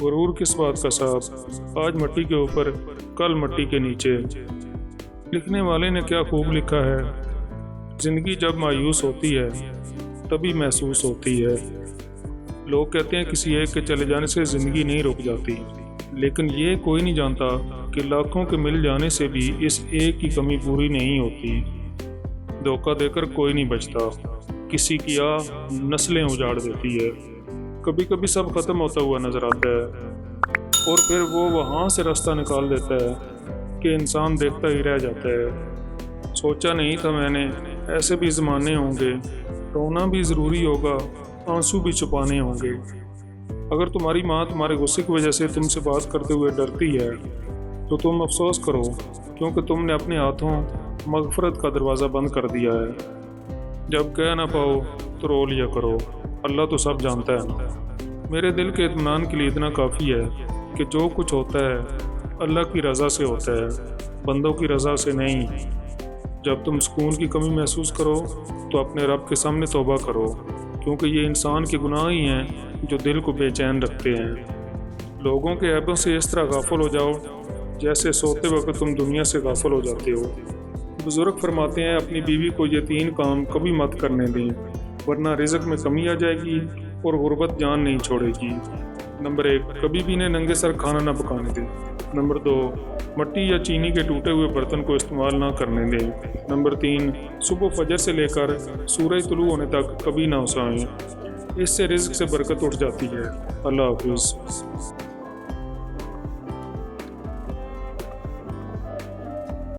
غرور کس بات کا صاحب، آج مٹی کے اوپر کل مٹی کے نیچے۔ لکھنے والے نے کیا خوب لکھا ہے، زندگی جب مایوس ہوتی ہے تبھی محسوس ہوتی ہے۔ لوگ کہتے ہیں کسی ایک کے چلے جانے سے زندگی نہیں رک جاتی، لیکن یہ کوئی نہیں جانتا کہ لاکھوں کے مل جانے سے بھی اس ایک کی کمی پوری نہیں ہوتی۔ دھوکہ دے کر کوئی نہیں بچتا، کسی کی آہ نسلیں اجاڑ دیتی ہے۔ کبھی کبھی سب ختم ہوتا ہوا نظر آتا ہے اور پھر وہ وہاں سے راستہ نکال دیتا ہے کہ انسان دیکھتا ہی رہ جاتا ہے۔ سوچا نہیں تھا میں نے ایسے بھی زمانے ہوں گے، رونا بھی ضروری ہوگا، آنسو بھی چھپانے ہوں گے۔ اگر تمہاری ماں تمہارے غصے کی وجہ سے تم سے بات کرتے ہوئے ڈرتی ہے تو تم افسوس کرو، کیونکہ تم نے اپنے ہاتھوں مغفرت کا دروازہ بند کر دیا ہے۔ جب کہہ نہ پاؤ تو رو لیا کرو، اللہ تو سب جانتا ہے نا۔ میرے دل کے اطمینان کے لیے اتنا کافی ہے کہ جو کچھ ہوتا ہے اللہ کی رضا سے ہوتا ہے، بندوں کی رضا سے نہیں۔ جب تم سکون کی کمی محسوس کرو تو اپنے رب کے سامنے توبہ کرو، کیونکہ یہ انسان کے گناہ ہی ہیں جو دل کو بے چین رکھتے ہیں۔ لوگوں کے عیبوں سے اس طرح غافل ہو جاؤ جیسے سوتے وقت تم دنیا سے غافل ہو جاتے ہو۔ بزرگ فرماتے ہیں اپنی بیوی کو یہ 3 کام کبھی مت کرنے دیں، ورنہ رزق میں کمی آ جائے گی اور غربت جان نہیں چھوڑے گی۔ نمبر 1، کبھی بھی انہیں ننگے سر کھانا نہ پکانے دیں۔ نمبر 2، مٹی یا چینی کے ٹوٹے ہوئے برتن کو استعمال نہ کرنے دیں۔ نمبر 3، صبح فجر سے لے کر سورج طلوع ہونے تک کبھی نہ ہنسائیں، اس سے رزق سے برکت اٹھ جاتی ہے۔ اللہ حافظ۔